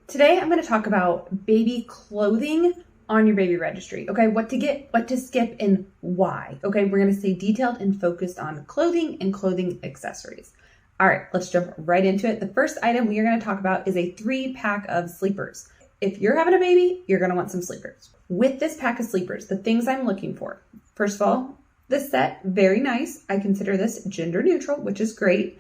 Today I'm going to talk about baby clothing on your baby registry. Okay, what to get, what to skip, and why. Okay, we're going to stay detailed and focused on clothing and clothing accessories. All right, let's jump right into it. The first item we are going to talk about is a 3-pack of sleepers. If you're having a baby, you're going to want some sleepers. With this pack of sleepers, the things I'm looking for. First of all, this set, very nice. I consider this gender neutral, which is great.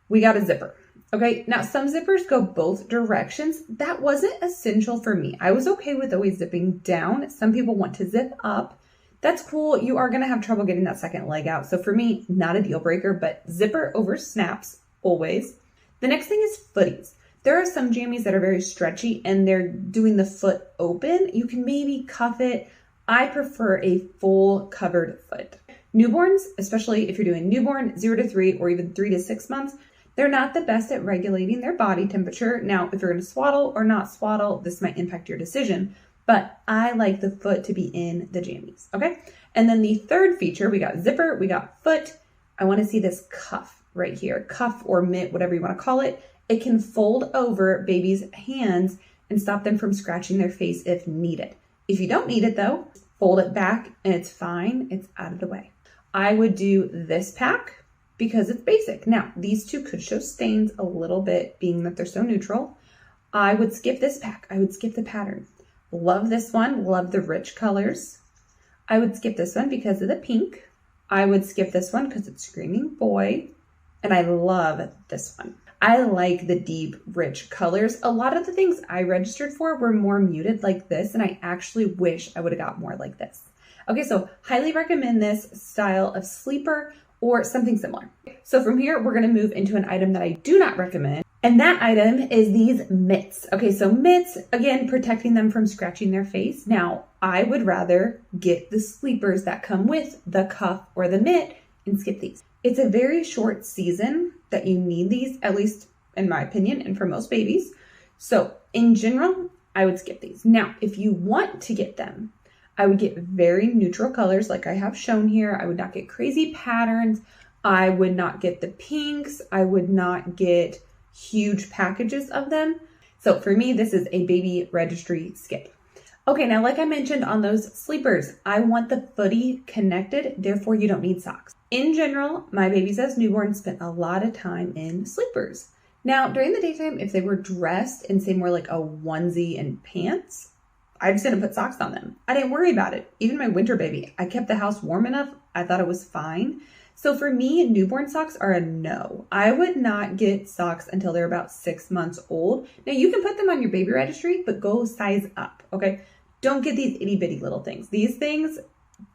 We got a zipper. Okay, now some zippers go both directions. That wasn't essential for me. I was okay with always zipping down. Some people want to zip up. That's cool. You are going to have trouble getting that second leg out. So for me, not a deal breaker, but zipper over snaps always. The next thing is footies. There are some jammies that are very stretchy and they're doing the foot open. You can maybe cuff it. I prefer a full covered foot. Newborns, especially if you're doing newborn 0 to 3 or even 3 to 6 months, they're not the best at regulating their body temperature. Now, if you're going to swaddle or not swaddle, this might impact your decision, but I like the foot to be in the jammies, okay? And then the third feature, we got zipper, we got foot. I want to see this cuff right here, cuff or mitt, whatever you want to call it. It can fold over baby's hands and stop them from scratching their face if needed. If you don't need it though, fold it back and it's fine. It's out of the way. I would do this pack because it's basic. Now, these two could show stains a little bit, being that they're so neutral. I would skip this pack. I would skip the pattern. Love this one. Love the rich colors. I would skip this one because of the pink. I would skip this one because it's screaming boy. And I love this one. I like the deep, rich colors. A lot of the things I registered for were more muted like this, and I actually wish I would have got more like this. Okay, so highly recommend this style of sleeper or something similar. So from here, we're gonna move into an item that I do not recommend. And that item is these mitts. Okay, so mitts, again, protecting them from scratching their face. Now, I would rather get the sleepers that come with the cuff or the mitt and skip these. It's a very short season that you need these, at least in my opinion, and for most babies. So in general, I would skip these. Now, if you want to get them, I would get very neutral colors like I have shown here. I would not get crazy patterns. I would not get the pinks. I would not get huge packages of them. So for me, this is a baby registry skip. Okay, now like I mentioned on those sleepers, I want the footy connected, therefore you don't need socks. In general, my babies as newborns spent a lot of time in sleepers. Now, during the daytime, if they were dressed in say more like a onesie and pants, I just didn't put socks on them. I didn't worry about it. Even my winter baby, I kept the house warm enough. I thought it was fine. So for me, newborn socks are a no. I would not get socks until they're about 6 months old. Now you can put them on your baby registry, but go size up, okay? Don't get these itty bitty little things. These things,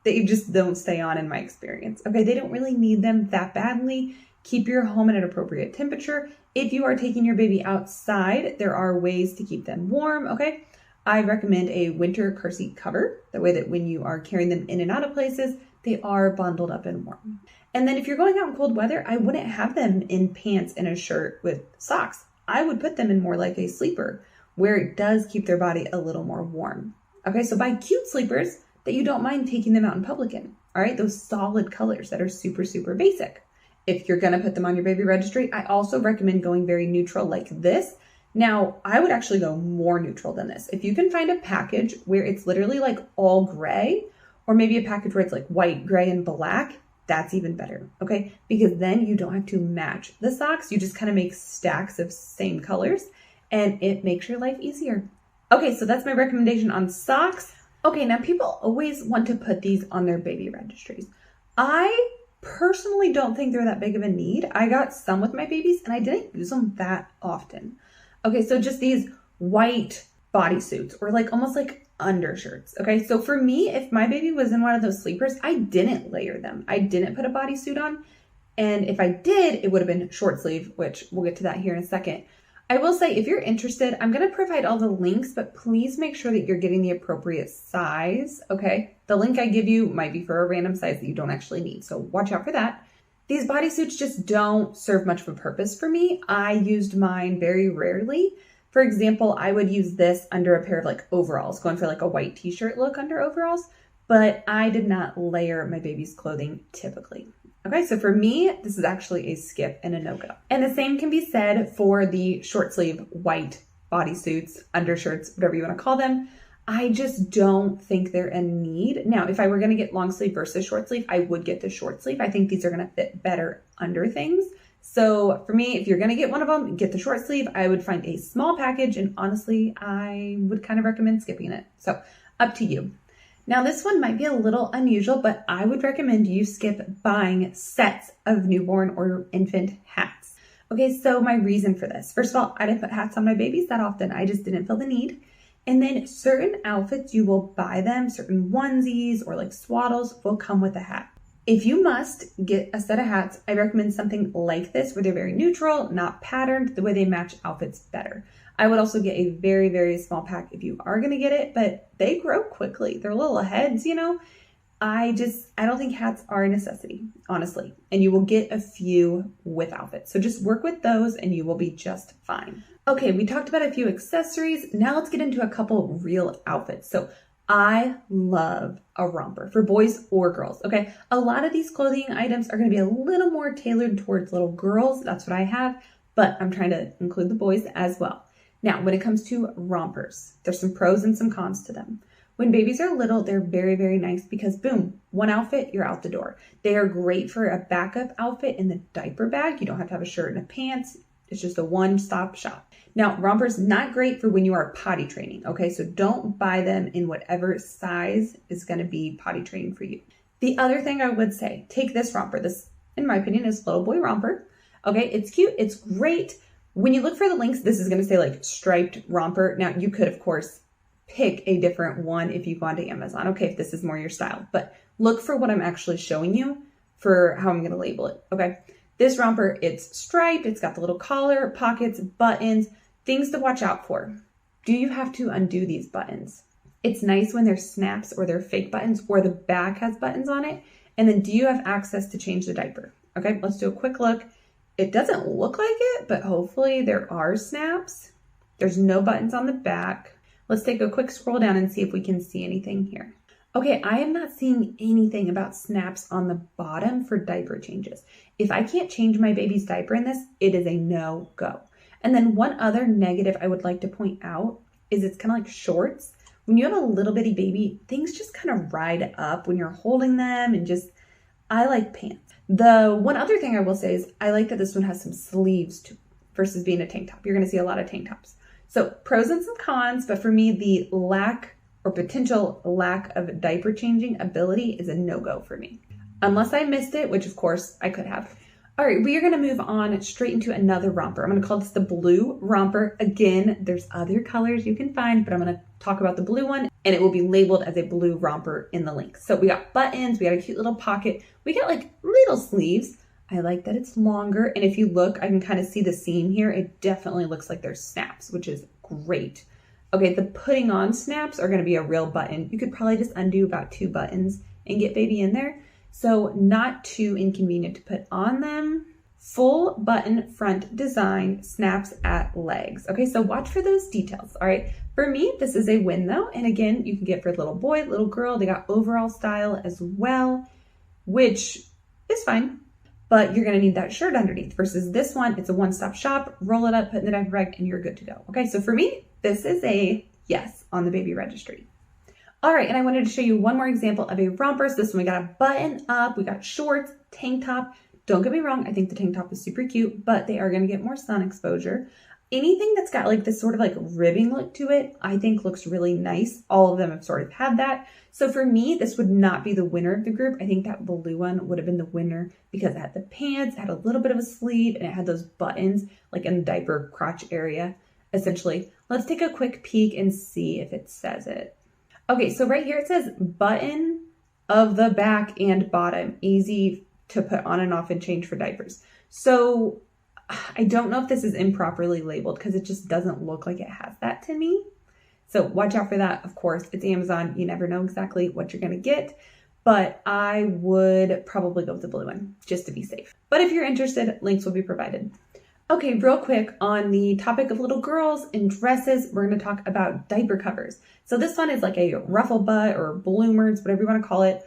they just don't stay on in my experience, okay? They don't really need them that badly. Keep your home at an appropriate temperature. If you are taking your baby outside, there are ways to keep them warm, okay? I recommend a winter car seat cover. That way that when you are carrying them in and out of places, they are bundled up and warm. And then if you're going out in cold weather, I wouldn't have them in pants and a shirt with socks. I would put them in more like a sleeper where it does keep their body a little more warm. Okay, so buy cute sleepers that you don't mind taking them out in public in. All right, those solid colors that are super, super basic. If you're gonna put them on your baby registry, I also recommend going very neutral like this. Now, I would actually go more neutral than this. If you can find a package where it's literally like all gray, or maybe a package where it's like white, gray, and black, that's even better, okay? Because then you don't have to match the socks. You just kind of make stacks of same colors, and it makes your life easier. Okay, so that's my recommendation on socks. Okay, now people always want to put these on their baby registries. I personally don't think they're that big of a need. I got some with my babies, and I didn't use them that often. Okay, so just these white bodysuits or like almost like undershirts. Okay, so for me, if my baby was in one of those sleepers, I didn't layer them. I didn't put a bodysuit on. And if I did, it would have been short sleeve, which we'll get to that here in a second. I will say, if you're interested, I'm going to provide all the links, but please make sure that you're getting the appropriate size. Okay, the link I give you might be for a random size that you don't actually need. So watch out for that. These bodysuits just don't serve much of a purpose for me. I used mine very rarely. For example, I would use this under a pair of like overalls, going for like a white t-shirt look under overalls, but I did not layer my baby's clothing typically. Okay, so for me, this is actually a skip and a no-go. And the same can be said for the short sleeve white bodysuits, undershirts, whatever you want to call them. I just don't think they're a need. Now, if I were going to get long sleeve versus short sleeve, I would get the short sleeve. I think these are going to fit better under things. So for me, if you're going to get one of them, get the short sleeve. I would find a small package, and honestly, I would kind of recommend skipping it. So up to you. Now, this one might be a little unusual, but I would recommend you skip buying sets of newborn or infant hats. Okay, so my reason for this. First of all, I didn't put hats on my babies that often. I just didn't feel the need. And then certain outfits, you will buy them, certain onesies or like swaddles will come with a hat. If you must get a set of hats, I recommend something like this where they're very neutral, not patterned, the way they match outfits better. I would also get a very, very small pack if you are going to get it, but they grow quickly. They're little heads, you know. I don't think hats are a necessity, honestly. And you will get a few with outfits. So just work with those and you will be just fine. Okay, we talked about a few accessories. Now let's get into a couple real outfits. So I love a romper for boys or girls. Okay, a lot of these clothing items are going to be a little more tailored towards little girls. That's what I have, but I'm trying to include the boys as well. Now, when it comes to rompers, there's some pros and some cons to them. When babies are little, they're very, very nice because boom, one outfit, you're out the door. They are great for a backup outfit in the diaper bag. You don't have to have a shirt and a pants. It's just a one-stop shop. Now, rompers, not great for when you are potty training, okay? So don't buy them in whatever size is gonna be potty training for you. The other thing I would say, take this romper. This, in my opinion, is little boy romper. Okay, it's cute, it's great. When you look for the links, this is gonna say like striped romper. Now, you could, of course, pick a different one if you go onto Amazon, okay, if this is more your style. But look for what I'm actually showing you for how I'm going to label it, okay? This romper, it's striped, it's got the little collar, pockets, buttons, things to watch out for. Do you have to undo these buttons? It's nice when they're snaps or they're fake buttons or the back has buttons on it. And then do you have access to change the diaper? Okay, let's do a quick look. It doesn't look like it, but hopefully there are snaps. There's no buttons on the back. Let's take a quick scroll down and see if we can see anything here. Okay, I am not seeing anything about snaps on the bottom for diaper changes. If I can't change my baby's diaper in this, it is a no-go. And then one other negative I would like to point out is it's kind of like shorts. When you have a little bitty baby, things just kind of ride up when you're holding them and just, I like pants. The one other thing I will say is I like that this one has some sleeves too, versus being a tank top. You're going to see a lot of tank tops. So pros and some cons, but for me, the lack or potential lack of diaper changing ability is a no-go for me. Unless I missed it, which of course I could have. All right, we are gonna move on straight into another romper. I'm gonna call this the blue romper. Again, there's other colors you can find, but I'm gonna talk about the blue one and it will be labeled as a blue romper in the link. So we got buttons, we got a cute little pocket, we got like little sleeves. I like that it's longer. And if you look, I can kind of see the seam here. It definitely looks like there's snaps, which is great. Okay, the putting on snaps are gonna be a real button. You could probably just undo about 2 buttons and get baby in there. So not too inconvenient to put on them. Full button front design, snaps at legs. Okay, so watch for those details, all right? For me, this is a win though. And again, you can get for little boy, little girl. They got overall style as well, which is fine. But you're gonna need that shirt underneath versus this one, it's a one-stop shop, roll it up, put in the diaper bag, and you're good to go. Okay, so for me, this is a yes on the baby registry. All right, and I wanted to show you one more example of a romper. So this one, we got a button up, we got shorts, tank top. Don't get me wrong, I think the tank top is super cute, but they are gonna get more sun exposure. Anything that's got like this sort of like ribbing look to it, I think looks really nice. All of them have sort of had that. So for me, this would not be the winner of the group. I think that blue one would have been the winner because it had the pants, it had a little bit of a sleeve, and it had those buttons like in the diaper crotch area, essentially. Let's take a quick peek and see if it says it. Okay, so right here it says button of the back and bottom, easy to put on and off and change for diapers. So I don't know if this is improperly labeled because it just doesn't look like it has that to me. So watch out for that. Of course, it's Amazon. You never know exactly what you're going to get, but I would probably go with the blue one just to be safe. But if you're interested, links will be provided. Okay, real quick on the topic of little girls and dresses, we're going to talk about diaper covers. So this one is like a ruffle butt or bloomers, whatever you want to call it.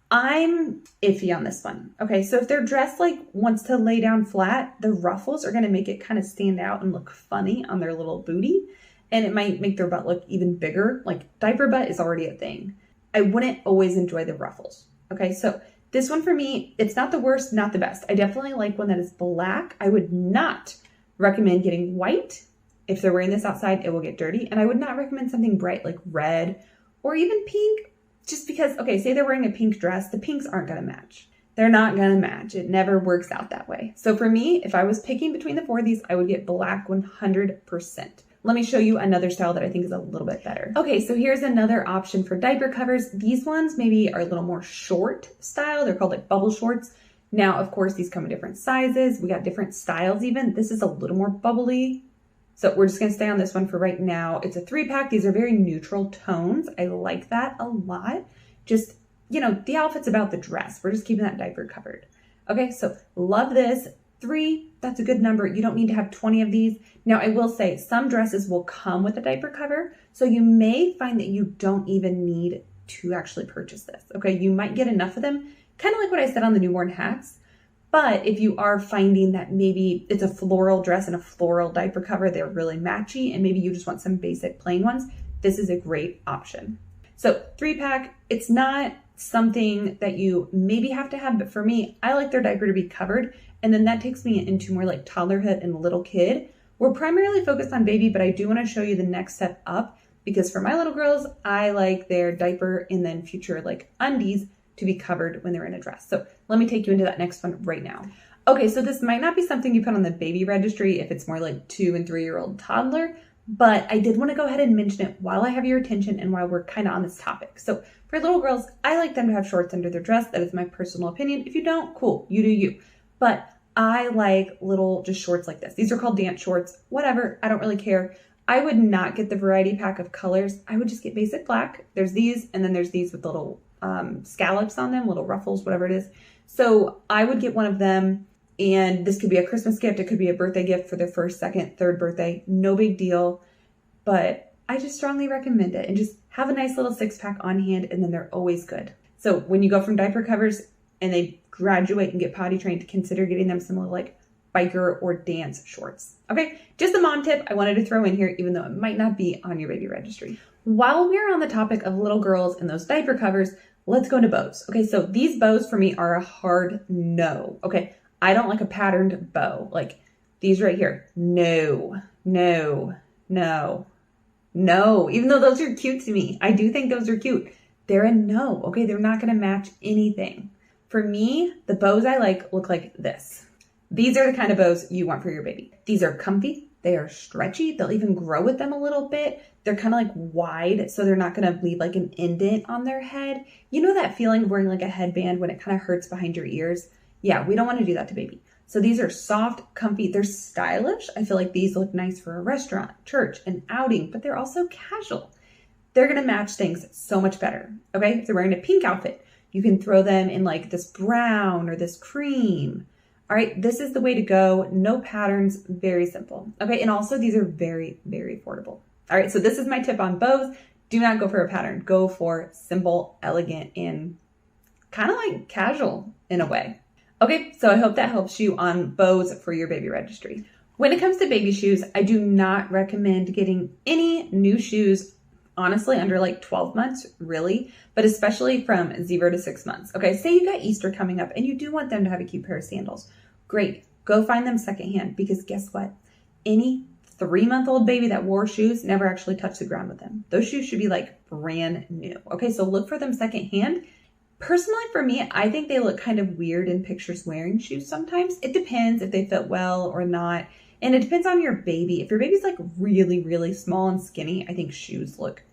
I'm iffy on this one. Okay, so if their dress like wants to lay down flat, the ruffles are going to make it kind of stand out and look funny on their little booty. and it might make their butt look even bigger. Like diaper butt is already a thing. I wouldn't always enjoy the ruffles. Okay, so this one for me, it's not the worst, not the best. I definitely like one that is black. I would not recommend getting white. If they're wearing this outside, it will get dirty. And I would not recommend something bright like red or even pink, just because, okay, say they're wearing a pink dress, the pinks aren't gonna match. They're not gonna match. It never works out that way. So for me, if I was picking between the four of these, I would get black 100%. Let me show you another style that I think is a little bit better. Okay, so here's another option for diaper covers. These ones maybe are a little more short style. They're called like bubble shorts. Now, of course, these come in different sizes. We got different styles even. This is a little more bubbly. So we're just gonna stay on this one for right now. It's a 3-pack. These are very neutral tones. I like that a lot. Just, you know, the outfit's about the dress. We're just keeping that diaper covered. Okay, so love this. 3, that's a good number. You don't need to have 20 of these. Now, I will say some dresses will come with a diaper cover, so you may find that you don't even need to actually purchase this. Okay, you might get enough of them, kind of like what I said on the newborn hats. But if you are finding that maybe it's a floral dress and a floral diaper cover, they're really matchy, and maybe you just want some basic plain ones, this is a great option. So 3-pack, it's not something that you maybe have to have, but for me, I like their diaper to be covered. And then that takes me into more like toddlerhood and little kid. We're primarily focused on baby, but I do want to show you the next step up, because for my little girls, I like their diaper and then future like undies to be covered when they're in a dress. So let me take you into that next one right now. Okay, so this might not be something you put on the baby registry if it's more like 2 and 3-year-old toddler, but I did want to go ahead and mention it while I have your attention and while we're kind of on this topic. So for little girls, I like them to have shorts under their dress. That is my personal opinion. If you don't, cool, you do you. But I like little just shorts like this. These are called dance shorts, whatever. I don't really care. I would not get the variety pack of colors. I would just get basic black. There's these, and then there's these with little scallops on them, little ruffles, whatever it is. So I would get one of them, and this could be a Christmas gift. It could be a birthday gift for their first, second, third birthday. No big deal, but I just strongly recommend it, and just have a nice little 6-pack on hand, and then they're always good. So when you go from diaper covers and they graduate and get potty trained, consider getting them some little like biker or dance shorts. Okay, just a mom tip I wanted to throw in here, even though it might not be on your baby registry. While we're on the topic of little girls and those diaper covers, let's go into bows. Okay, so these bows for me are a hard no. Okay, I don't like a patterned bow. Like these right here. No, no, no, no. Even though those are cute to me, I do think those are cute. They're a no. Okay, they're not gonna match anything. For me, the bows I like look like this. These are the kind of bows you want for your baby. These are comfy. They are stretchy. They'll even grow with them a little bit. They're kind of like wide, so they're not going to leave like an indent on their head. You know that feeling of wearing like a headband when it kind of hurts behind your ears? Yeah, we don't want to do that to baby. So these are soft, comfy. They're stylish. I feel like these look nice for a restaurant, church, an outing, but they're also casual. They're going to match things so much better. Okay, if they're wearing a pink outfit, you can throw them in like this brown or this cream. All right, this is the way to go. No patterns, very simple. Okay, and also these are very, very affordable. All right, so this is my tip on bows. Do not go for a pattern. Go for simple, elegant, and kind of like casual in a way. Okay, so I hope that helps you on bows for your baby registry. When it comes to baby shoes, I do not recommend getting any new shoes, honestly, under like 12 months, really, but especially from 0 to 6 months. Okay, say you got Easter coming up and you do want them to have a cute pair of sandals. Great, go find them secondhand, because guess what? Any 3-month-old baby that wore shoes never actually touched the ground with them. Those shoes should be like brand new. Okay, so look for them secondhand. Personally, for me, I think they look kind of weird in pictures wearing shoes sometimes. It depends if they fit well or not. And it depends on your baby. If your baby's like really, really small and skinny, I think shoes look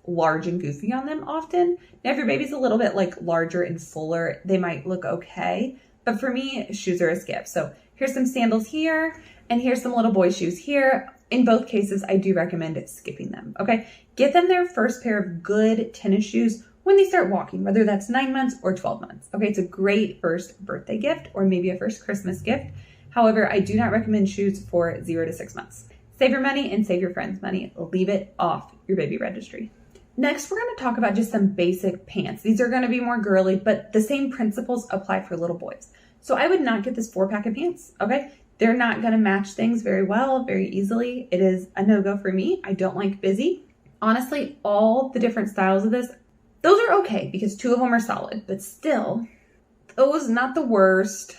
large and goofy on them often. Now, if your baby's a little bit like larger and fuller, they might look okay. But for me, shoes are a skip. So here's some sandals here, and here's some little boy shoes here. In both cases, I do recommend skipping them, okay? Get them their first pair of good tennis shoes when they start walking, whether that's 9 months or 12 months, okay? It's a great first birthday gift or maybe a first Christmas gift. However, I do not recommend shoes for 0 to 6 months. Save your money and save your friends' money. Leave it off your baby registry. Next, we're going to talk about just some basic pants. These are going to be more girly, but the same principles apply for little boys. So I would not get this 4-pack of pants, okay? They're not going to match things very well, very easily. It is a no-go for me. I don't like busy. Honestly, all the different styles of this, those are okay because 2 of them are solid, but still, those not the worst.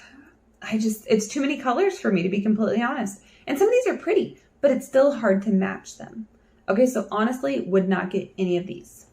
It's too many colors for me, to be completely honest. And some of these are pretty, but it's still hard to match them. Okay, so honestly, would not get any of these.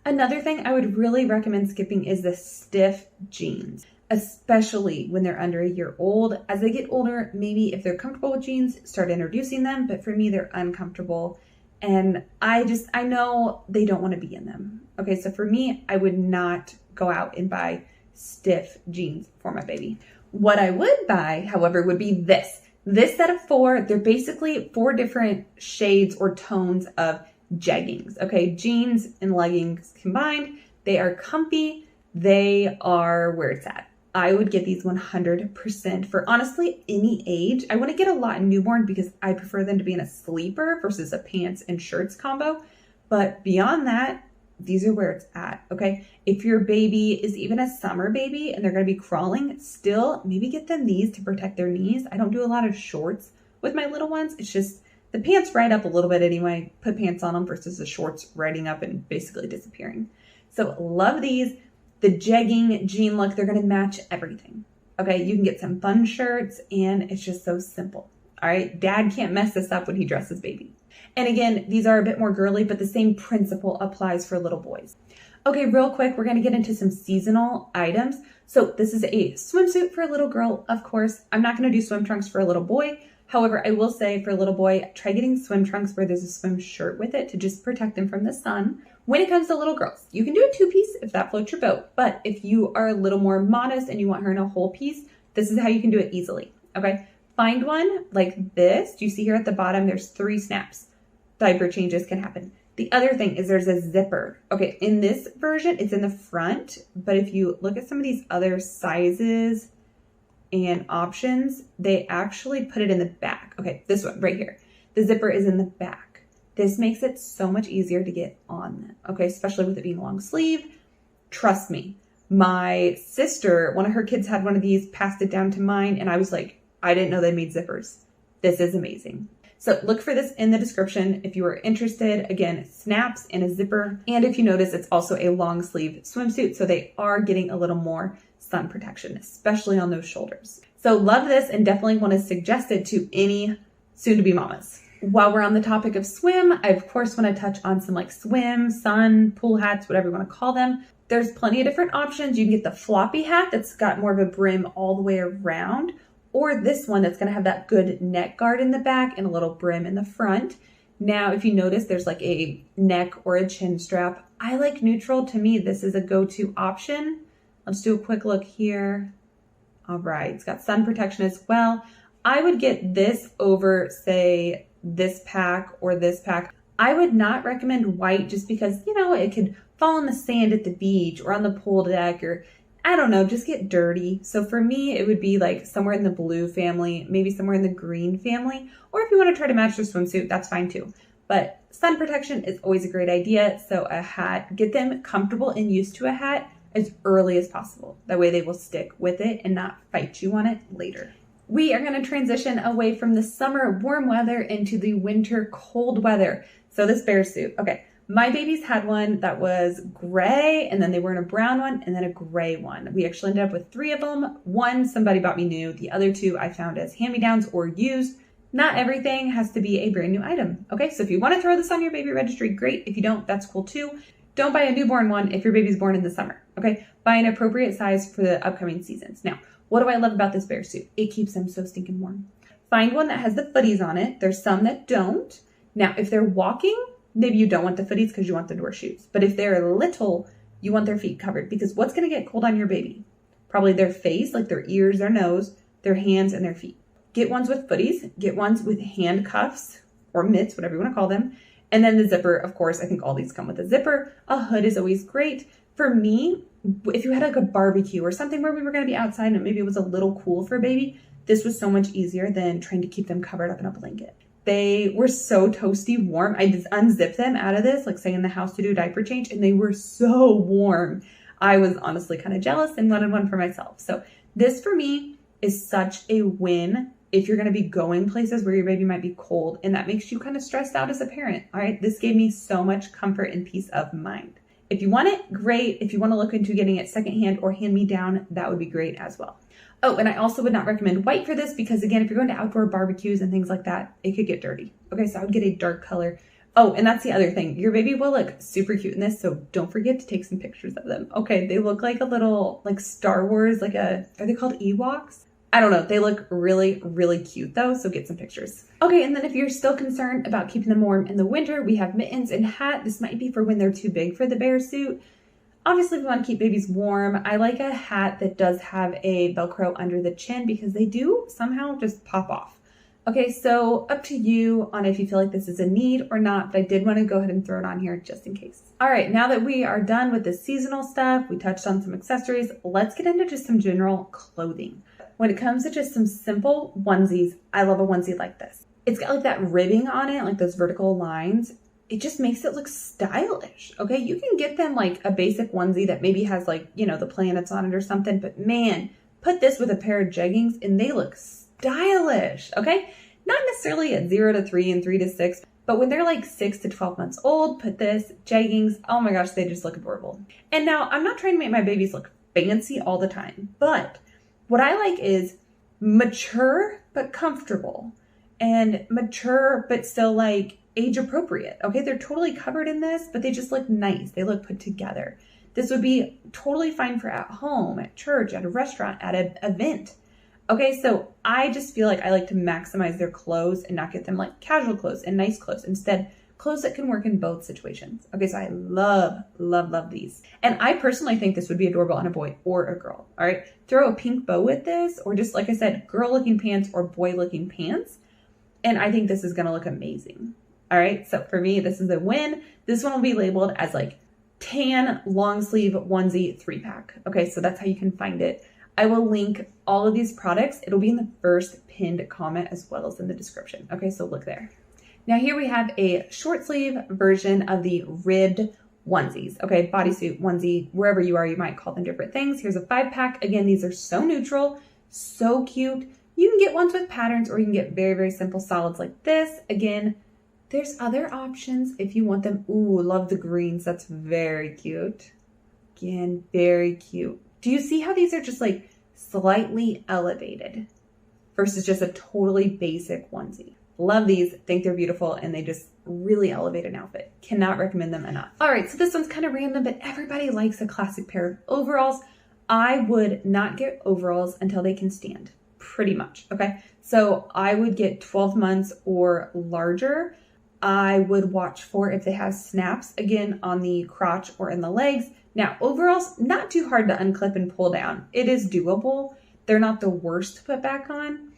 Another thing I would really recommend skipping is the stiff jeans, especially when they're under a year old. As they get older, maybe if they're comfortable with jeans, start introducing them. But for me, they're uncomfortable. And I know they don't want to be in them. Okay, so for me, I would not go out and buy stiff jeans for my baby. What I would buy, however, would be this. This set of 4, they're basically 4 different shades or tones of jeggings. Okay, jeans and leggings combined. They are comfy. They are where it's at. I would get these 100% for honestly any age. I wouldn't get a lot in newborn because I prefer them to be in a sleeper versus a pants and shirts combo. But beyond that, these are where it's at, okay? If your baby is even a summer baby and they're going to be crawling, still maybe get them these to protect their knees. I don't do a lot of shorts with my little ones. It's just the pants ride up a little bit anyway. Put pants on them versus the shorts riding up and basically disappearing. So love these. The jegging jean look, they're going to match everything. Okay, you can get some fun shirts and it's just so simple. All right, dad can't mess this up when he dresses baby. And again, these are a bit more girly, but the same principle applies for little boys. Okay, real quick, we're going to get into some seasonal items. So this is a swimsuit for a little girl, of course. I'm not going to do swim trunks for a little boy. However, I will say for a little boy, try getting swim trunks where there's a swim shirt with it to just protect them from the sun. When it comes to little girls, you can do a 2-piece if that floats your boat. But if you are a little more modest and you want her in a whole piece, this is how you can do it easily. Okay, find one like this. Do you see here at the bottom, there's 3 snaps. Diaper changes can happen. The other thing is there's a zipper. Okay, in this version, it's in the front. But if you look at some of these other sizes and options, they actually put it in the back. Okay, this one right here. The zipper is in the back. This makes it so much easier to get on them, okay, especially with it being long sleeve. Trust me, my sister, one of her kids had one of these, passed it down to mine, and I was like, I didn't know they made zippers. This is amazing. So look for this in the description if you are interested. Again, snaps and a zipper. And if you notice, it's also a long sleeve swimsuit, so they are getting a little more sun protection, especially on those shoulders. So love this and definitely want to suggest it to any soon-to-be mamas. While we're on the topic of swim, I of course want to touch on some like swim, sun, pool hats, whatever you want to call them. There's plenty of different options. You can get the floppy hat that's got more of a brim all the way around, or this one that's going to have that good neck guard in the back and a little brim in the front. Now, if you notice, there's like a neck or a chin strap. I like neutral. To me, this is a go-to option. Let's do a quick look here. All right, it's got sun protection as well. I would get this over, say, this pack or this pack. I would not recommend white just because, you know, it could fall in the sand at the beach or on the pool deck or, I don't know, just get dirty. So for me, it would be like somewhere in the blue family, maybe somewhere in the green family. Or if you want to try to match your swimsuit, that's fine too. But sun protection is always a great idea. So a hat, get them comfortable and used to a hat as early as possible. That way they will stick with it and not fight you on it later. We are going to transition away from the summer warm weather into the winter cold weather. So this bear suit. Okay, my babies had one that was gray, and then they were in a brown one, and then a gray one. We actually ended up with 3 of them. One, somebody bought me new. The other 2 I found as hand-me-downs or used. Not everything has to be a brand new item. Okay, so if you want to throw this on your baby registry, great. If you don't, that's cool too. Don't buy a newborn one if your baby's born in the summer. Okay, buy an appropriate size for the upcoming seasons. Now, what do I love about this bear suit? It keeps them so stinking warm. Find one that has the footies on it. There's some that don't. Now, if they're walking, maybe you don't want the footies because you want them to wear shoes. But if they're little, you want their feet covered because what's going to get cold on your baby? Probably their face, like their ears, their nose, their hands, and their feet. Get ones with footies. Get ones with handcuffs or mitts, whatever you want to call them. And then the zipper, of course, I think all these come with a zipper. A hood is always great. For me, if you had like a barbecue or something where we were going to be outside and maybe it was a little cool for a baby, this was so much easier than trying to keep them covered up in a blanket. They were so toasty warm. I just unzipped them out of this, like say in the house to do a diaper change, and they were so warm. I was honestly kind of jealous and wanted one for myself. So this for me is such a win if you're going to be going places where your baby might be cold and that makes you kind of stressed out as a parent. All right. This gave me so much comfort and peace of mind. If you want it, great. If you want to look into getting it secondhand or hand me down, that would be great as well. Oh, and I also would not recommend white for this because, again, if you're going to outdoor barbecues and things like that, it could get dirty. Okay, so I would get a dark color. Oh, and that's the other thing. Your baby will look super cute in this, so don't forget to take some pictures of them. Okay, they look like a little, like Star Wars, are they called Ewoks? I don't know. They look really, really cute though, so get some pictures. Okay, and then if you're still concerned about keeping them warm in the winter, we have mittens and hat. This might be for when they're too big for the bear suit. Obviously, we want to keep babies warm. I like a hat that does have a Velcro under the chin because they do somehow just pop off. Okay, so up to you on if you feel like this is a need or not, but I did want to go ahead and throw it on here just in case. All right, now that we are done with the seasonal stuff, we touched on some accessories, let's get into just some general clothing. When it comes to just some simple onesies, I love a onesie like this. It's got like that ribbing on it, like those vertical lines. It just makes it look stylish, okay? You can get them like a basic onesie that maybe has like, you know, the planets on it or something, but man, put this with a pair of jeggings and they look stylish, okay? Not necessarily at 0 to 3 and 3 to 6, but when they're like 6 to 12 months old, put this, jeggings, oh my gosh, they just look adorable. And now I'm not trying to make my babies look fancy all the time, but what I like is mature but comfortable and mature but still like age appropriate. Okay, they're totally covered in this, but they just look nice. They look put together. This would be totally fine for at home, at church, at a restaurant, at an event. Okay, so I just feel like I like to maximize their clothes and not get them like casual clothes and nice clothes. Instead, clothes that can work in both situations. Okay, so I love, love, love these. And I personally think this would be adorable on a boy or a girl. All right, throw a pink bow with this, or just like I said, girl looking pants or boy looking pants. And I think this is gonna look amazing. All right, so for me, this is a win. This one will be labeled as like tan long sleeve onesie 3-pack. Okay, so that's how you can find it. I will link all of these products. It'll be in the first pinned comment as well as in the description. Okay, so look there. Now here we have a short sleeve version of the ribbed onesies. Okay, bodysuit, onesie, wherever you are, you might call them different things. Here's a 5-pack. Again, these are so neutral, so cute. You can get ones with patterns or you can get very, very simple solids like this. Again, there's other options if you want them. Ooh, love the greens. That's very cute. Again, very cute. Do you see how these are just like slightly elevated versus just a totally basic onesie? Love these. Think they're beautiful and they just really elevate an outfit. Cannot recommend them enough. All right, so this one's kind of random, but everybody likes a classic pair of overalls. I would not get overalls until they can stand, pretty much, okay? So I would get 12 months or larger. I would watch for if they have snaps, again, on the crotch or in the legs. Now, overalls, not too hard to unclip and pull down. It is doable. They're not the worst to put back on.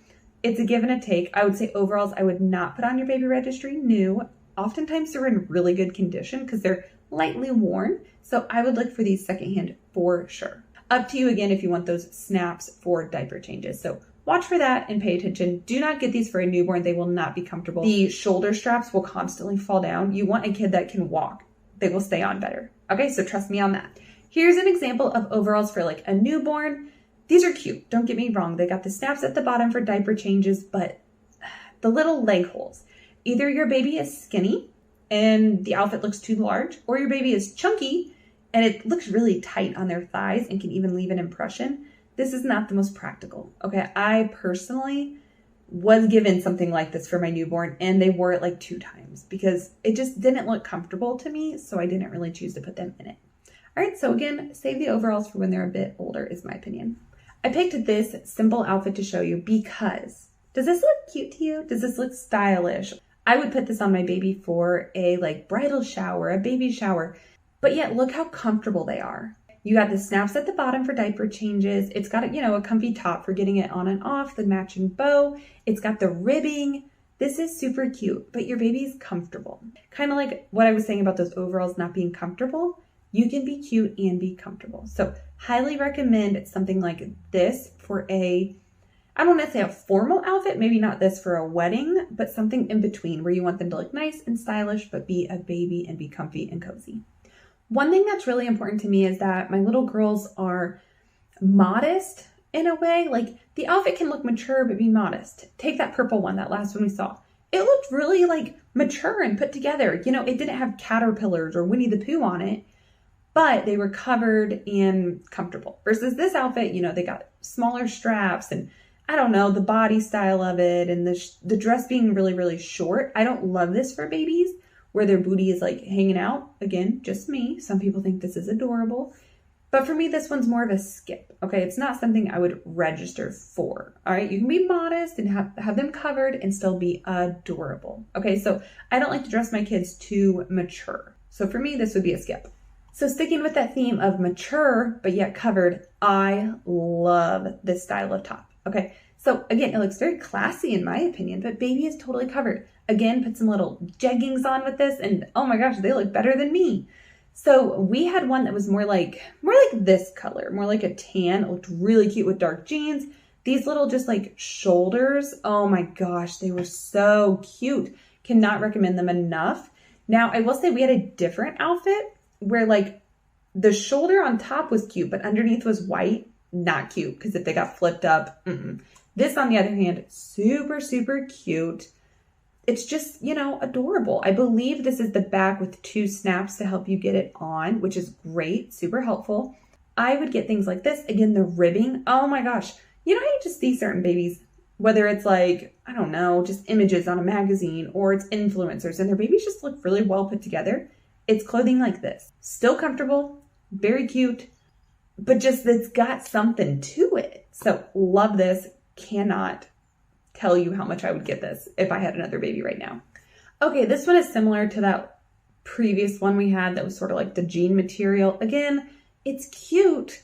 It's a give and a take. I would say overalls I would not put on your baby registry new. Oftentimes they're in really good condition because they're lightly worn. So I would look for these secondhand for sure. Up to you again if you want those snaps for diaper changes. So watch for that and pay attention. Do not get these for a newborn. They will not be comfortable. The shoulder straps will constantly fall down. You want a kid that can walk. They will stay on better. Okay, so trust me on that. Here's an example of overalls for like a newborn. These are cute. Don't get me wrong. They got the snaps at the bottom for diaper changes, but the little leg holes. Either your baby is skinny and the outfit looks too large, or your baby is chunky and it looks really tight on their thighs and can even leave an impression. This is not the most practical. Okay, I personally was given something like this for my newborn and they wore it like 2 times because it just didn't look comfortable to me. So I didn't really choose to put them in it. All right, so again, save the overalls for when they're a bit older is my opinion. I picked this simple outfit to show you because does this look cute to you? Does this look stylish? I would put this on my baby for a like bridal shower, a baby shower, but yet look how comfortable they are. You got the snaps at the bottom for diaper changes. It's got, a comfy top for getting it on and off, the matching bow. It's got the ribbing. This is super cute, but your baby's comfortable. Kind of like what I was saying about those overalls not being comfortable. You can be cute and be comfortable. So highly recommend something like this for I don't want to say a formal outfit, maybe not this for a wedding, but something in between where you want them to look nice and stylish, but be a baby and be comfy and cozy. One thing that's really important to me is that my little girls are modest in a way. Like the outfit can look mature but be modest. Take that purple one, that last one we saw. It looked really like mature and put together. You know, it didn't have caterpillars or Winnie the Pooh on it, but they were covered and comfortable. Versus this outfit, you know, they got smaller straps and I don't know, the body style of it and the dress being really, really short. I don't love this for babies where their booty is like hanging out. Again, just me. Some people think this is adorable. But for me, this one's more of a skip. Okay, it's not something I would register for. All right, you can be modest and have them covered and still be adorable. Okay, so I don't like to dress my kids too mature. So for me, this would be a skip. So sticking with that theme of mature, but yet covered, I love this style of top. Okay, so again, it looks very classy in my opinion, but baby is totally covered. Again, put some little jeggings on with this and oh my gosh, they look better than me. So we had one that was more like this color, more like a tan. It looked really cute with dark jeans. These little just like shoulders. Oh my gosh, they were so cute. Cannot recommend them enough. Now, I will say we had a different outfit where like the shoulder on top was cute, but underneath was white. Not cute because if they got flipped up, This on the other hand, super, super cute. It's just, you know, adorable. I believe this is the back with 2 snaps to help you get it on, which is great, super helpful. I would get things like this. Again, the ribbing. Oh my gosh. You know how you just see certain babies, whether it's like, I don't know, just images on a magazine or it's influencers and their babies just look really well put together. It's clothing like this. Still comfortable, very cute, but just it's got something to it. So love this. Cannot tell you how much I would get this if I had another baby right now. Okay, this one is similar to that previous one we had that was sort of like the jean material. Again, it's cute,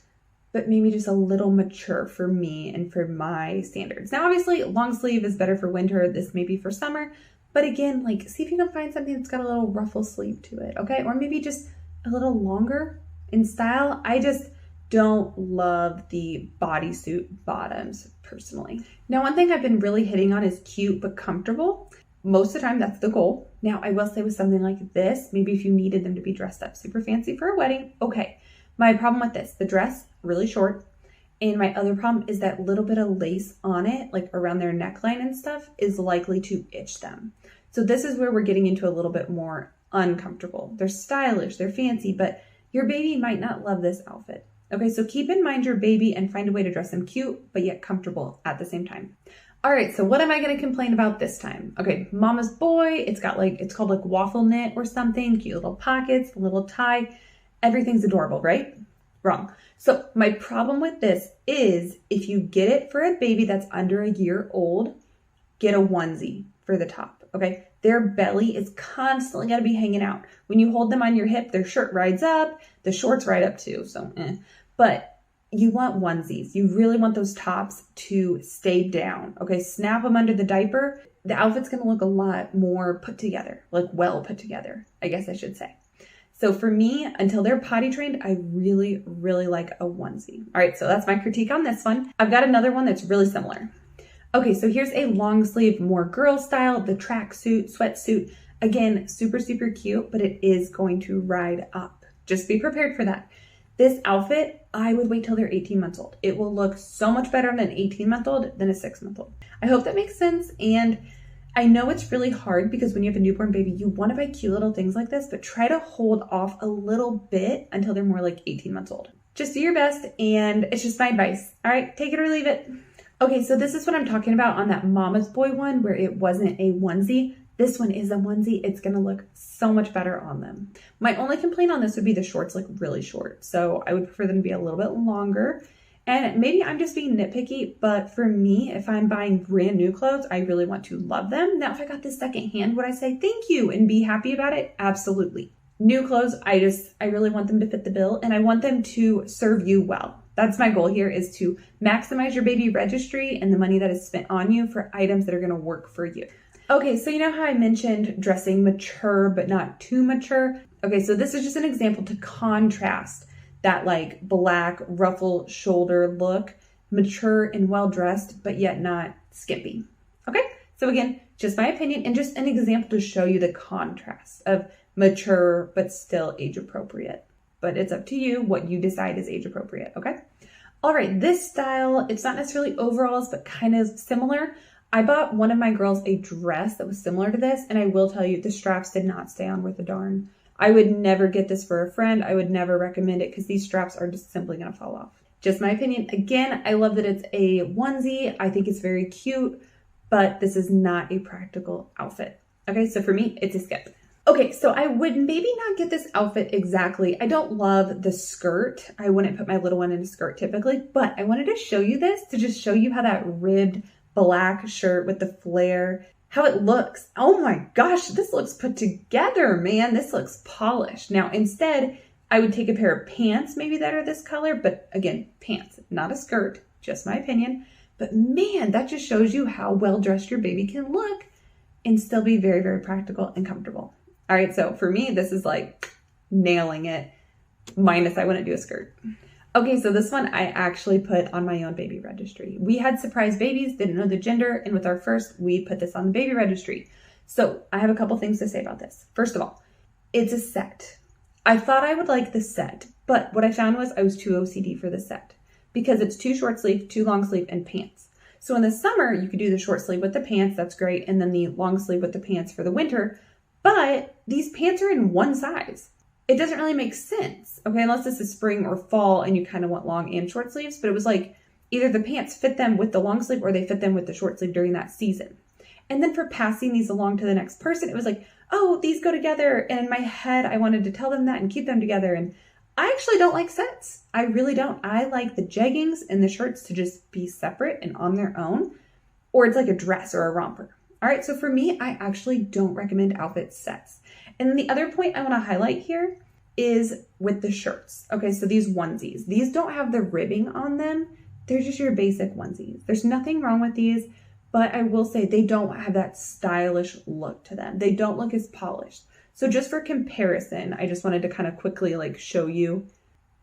but maybe just a little mature for me and for my standards. Now, obviously, long sleeve is better for winter. This may be for summer, but again, like see if you can find something that's got a little ruffle sleeve to it, okay? Or maybe just a little longer in style. I just don't love the bodysuit bottoms personally. Now, one thing I've been really hitting on is cute but comfortable. Most of the time, that's the goal. Now, I will say with something like this, maybe if you needed them to be dressed up super fancy for a wedding, okay. My problem with this, the dress, really short. And my other problem is that little bit of lace on it, like around their neckline and stuff, is likely to itch them. So this is where we're getting into a little bit more uncomfortable. They're stylish, they're fancy, but your baby might not love this outfit. Okay, so keep in mind your baby and find a way to dress them cute, but yet comfortable at the same time. All right, so what am I going to complain about this time? Okay, Mama's Boy, it's called like waffle knit or something, cute little pockets, little tie. Everything's adorable, right? Wrong. So my problem with this is if you get it for a baby that's under a year old, get a onesie for the top, okay? Their belly is constantly got to be hanging out. When you hold them on your hip, their shirt rides up, the shorts ride up too, so But you want onesies. You really want those tops to stay down, okay? Snap them under the diaper. The outfit's going to look a lot more put together, like well put together, I guess I should say. So for me, until they're potty trained, I really, really like a onesie. All right, so that's my critique on this one. I've got another one that's really similar. Okay, so here's a long sleeve, more girl style, the tracksuit, sweatsuit. Again, super, super cute, but it is going to ride up. Just be prepared for that. This outfit, I would wait till they're 18 months old. It will look so much better on an 18-month-old than a 6-month-old. I hope that makes sense. And I know it's really hard because when you have a newborn baby, you want to buy cute little things like this, but try to hold off a little bit until they're more like 18 months old. Just do your best, and it's just my advice. All right, take it or leave it. Okay, so this is what I'm talking about on that Mama's Boy one where it wasn't a onesie. This one is a onesie. It's going to look so much better on them. My only complaint on this would be the shorts look really short. So I would prefer them to be a little bit longer. And maybe I'm just being nitpicky, but for me, if I'm buying brand new clothes, I really want to love them. Now, if I got this secondhand, would I say thank you and be happy about it? Absolutely. New clothes, I really want them to fit the bill and I want them to serve you well. That's my goal here, is to maximize your baby registry and the money that is spent on you for items that are going to work for you. Okay, so you know how I mentioned dressing mature but not too mature? Okay, so this is just an example to contrast that like black ruffle shoulder look, mature and well-dressed but yet not skimpy. Okay, so again, just my opinion and just an example to show you the contrast of mature but still age appropriate. But it's up to you what you decide is age appropriate, okay? All right, this style, it's not necessarily overalls, but kind of similar. I bought one of my girls a dress that was similar to this, and I will tell you, the straps did not stay on worth a darn. I would never get this for a friend. I would never recommend it because these straps are just simply going to fall off. Just my opinion. Again, I love that it's a onesie. I think it's very cute, but this is not a practical outfit. Okay, so for me, it's a skip. Okay, so I would maybe not get this outfit exactly. I don't love the skirt. I wouldn't put my little one in a skirt typically, but I wanted to show you this to just show you how that ribbed black shirt with the flare, how it looks. Oh my gosh, this looks put together, man. This looks polished. Now, instead, I would take a pair of pants maybe that are this color, but again, pants, not a skirt, just my opinion. But man, that just shows you how well dressed your baby can look and still be very, very practical and comfortable. All right, so for me, this is like nailing it, minus I wouldn't do a skirt. Okay, so this one I actually put on my own baby registry. We had surprise babies, didn't know the gender, and with our first, we put this on the baby registry. So I have a couple things to say about this. First of all, it's a set. I thought I would like the set, but what I found was I was too OCD for the set because it's 2 short sleeve, 2 long sleeve, and pants. So in the summer, you could do the short sleeve with the pants, that's great, and then the long sleeve with the pants for the winter. But these pants are in one size. It doesn't really make sense, okay, unless this is spring or fall and you kind of want long and short sleeves. But it was like either the pants fit them with the long sleeve or they fit them with the short sleeve during that season. And then for passing these along to the next person, it was like, oh, these go together. And in my head, I wanted to tell them that and keep them together. And I actually don't like sets. I really don't. I like the jeggings and the shirts to just be separate and on their own, or it's like a dress or a romper. All right, so for me, I actually don't recommend outfit sets. And then the other point I want to highlight here is with the shirts. Okay, so these onesies, these don't have the ribbing on them. They're just your basic onesies. There's nothing wrong with these, but I will say they don't have that stylish look to them. They don't look as polished. So just for comparison, I just wanted to kind of quickly like show you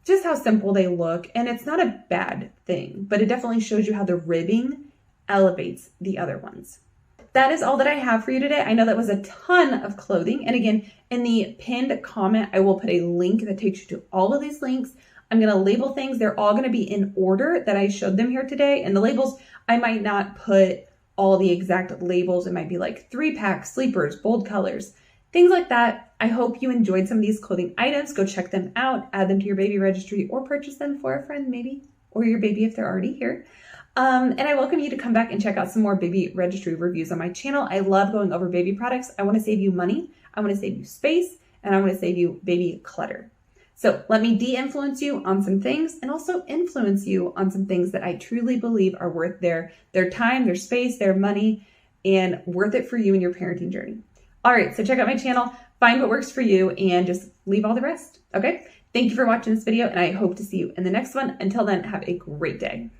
just how simple they look. And it's not a bad thing, but it definitely shows you how the ribbing elevates the other ones. That is all that I have for you today. I know that was a ton of clothing. And again, in the pinned comment, I will put a link that takes you to all of these links. I'm going to label things. They're all going to be in order that I showed them here today. And the labels, I might not put all the exact labels. It might be like 3-pack, sleepers, bold colors, things like that. I hope you enjoyed some of these clothing items. Go check them out, add them to your baby registry, or purchase them for a friend maybe, or your baby if they're already here. And I welcome you to come back and check out some more baby registry reviews on my channel. I love going over baby products. I want to save you money. I want to save you space, and I want to save you baby clutter. So let me de-influence you on some things and also influence you on some things that I truly believe are worth their time, their space, their money, and worth it for you in your parenting journey. All right, so check out my channel, find what works for you, and just leave all the rest, okay? Thank you for watching this video, and I hope to see you in the next one. Until then, have a great day.